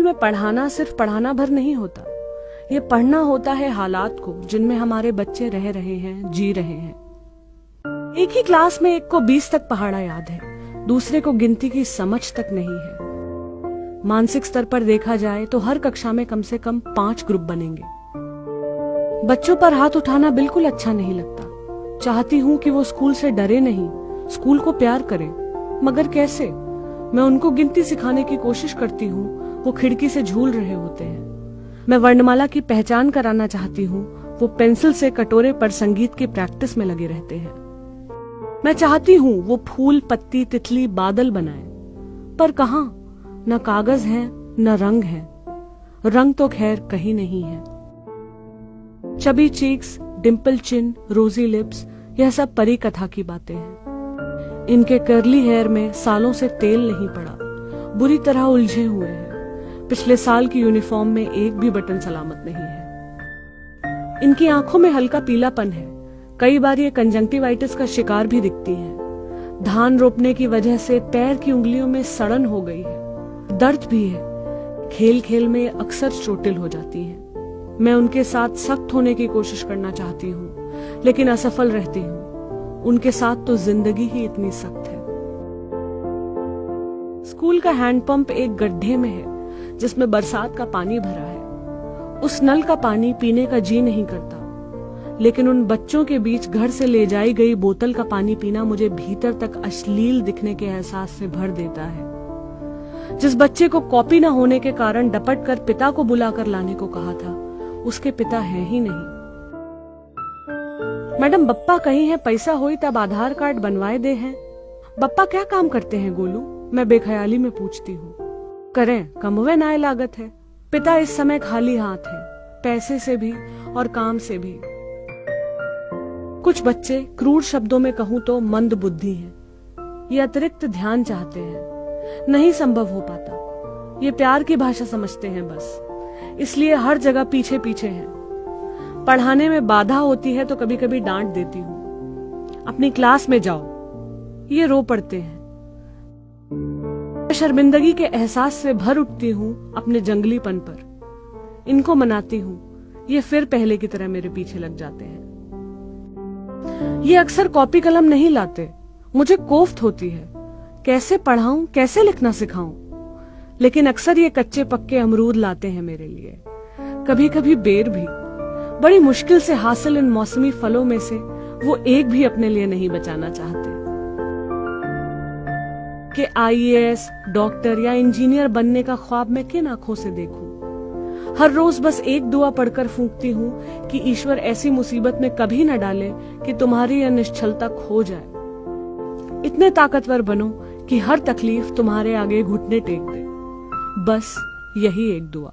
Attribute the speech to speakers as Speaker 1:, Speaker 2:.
Speaker 1: School में पढ़ाना सिर्फ पढ़ाना भर नहीं होता, ये पढ़ना होता है हालात को जिनमें हमारे बच्चे रह रहे हैं, जी रहे हैं। एक ही क्लास में एक को 20 तक पहाड़ा याद है, दूसरे को गिनती की समझ तक नहीं है। मानसिक स्तर पर देखा जाए तो हर कक्षा में कम से कम 5 ग्रुप बनेंगे। बच्चों पर हाथ उठाना बिल्कुल अच्छा नहीं लगता। चाहती हूँ कि वो स्कूल से डरे नहीं, स्कूल को प्यार करें, मगर कैसे? मैं उनको गिनती सिखाने की कोशिश करती हूँ, वो खिड़की से झूल रहे होते हैं। मैं वर्णमाला की पहचान कराना चाहती हूँ, वो पेंसिल से कटोरे पर संगीत की प्रैक्टिस में लगे रहते हैं। मैं चाहती हूँ वो फूल, पत्ती, तितली, बादल बनाए, पर कहाँ? न कागज है, न रंग है। रंग तो खैर कहीं नहीं है। चबी चीक्स, डिम्पल चिन, रोजी लिप्स, यह सब परी कथा की बातें हैं। इनके कर्ली हेयर में सालों से तेल नहीं पड़ा, बुरी तरह उलझे हुए हैं। पिछले साल की यूनिफॉर्म में एक भी बटन सलामत नहीं है। इनकी आंखों में हल्का पीलापन है, कई बार ये कंजंक्टिवाइटिस का शिकार भी दिखती हैं। धान रोपने की वजह से पैर की उंगलियों में सड़न हो गई है, दर्द भी है। खेल खेल में अक्सर चोटिल हो जाती हैं। मैं उनके साथ सख्त होने की कोशिश करना चाहती हूँ, लेकिन असफल रहती हूँ। उनके साथ तो जिंदगी ही इतनी सख्त है। स्कूल का हैंडपंप एक गड्ढे में है जिसमें बरसात का पानी भरा है। उस नल का पानी पीने का जी नहीं करता, लेकिन उन बच्चों के बीच घर से ले जाई गई बोतल का पानी पीना मुझे भीतर तक अश्लील दिखने के एहसास से भर देता है। जिस बच्चे को कॉपी न होने के कारण डपट कर पिता को बुलाकर लाने को कहा था, उसके पिता है ही नहीं। मैडम, बप्पा कहीं है, पैसा होई तब आधार कार्ड बनवाए दे हैं। बप्पा क्या काम करते हैं गोलू? मैं बेख्याली में पूछती हूँ। करें, कमवे नाय लागत है। पिता इस समय खाली हाथ है, पैसे से भी और काम से भी। कुछ बच्चे, क्रूर शब्दों में कहूं तो मंद बुद्धि हैं। ये अतिरिक्त ध्यान चाहते हैं, नहीं संभव हो पाता। ये प्यार की भाषा समझते हैं बस, इसलिए हर जगह पीछे पीछे हैं। पढ़ाने में बाधा होती है तो कभी कभी डांट देती हूँ, अपनी क्लास में जाओ। ये रो पड़ते हैं। शर्मिंदगी के एहसास से भर उठती हूँ अपने जंगलीपन पर। इनको मनाती हूँ, ये फिर पहले की तरह मेरे पीछे लग जाते हैं। ये अक्सर कॉपी कलम नहीं लाते, मुझे कोफ्त होती है। कैसे पढ़ाऊं, कैसे लिखना सिखाऊं? लेकिन अक्सर ये कच्चे पक्के अमरूद लाते हैं मेरे लिए, कभी कभी बेर भी। बड़ी मुश्किल से हासिल इन मौसमी फलों में से वो एक भी अपने लिए नहीं बचाना चाहते। कि आईएएस, डॉक्टर या इंजीनियर बनने का ख्वाब मैं किन आंखों से देखूं? हर रोज बस एक दुआ पढ़कर फूंकती हूँ कि ईश्वर ऐसी मुसीबत में कभी न डाले कि तुम्हारी यह निश्चलता खो जाए। इतने ताकतवर बनो कि हर तकलीफ तुम्हारे आगे घुटने टेक दे। बस यही एक दुआ।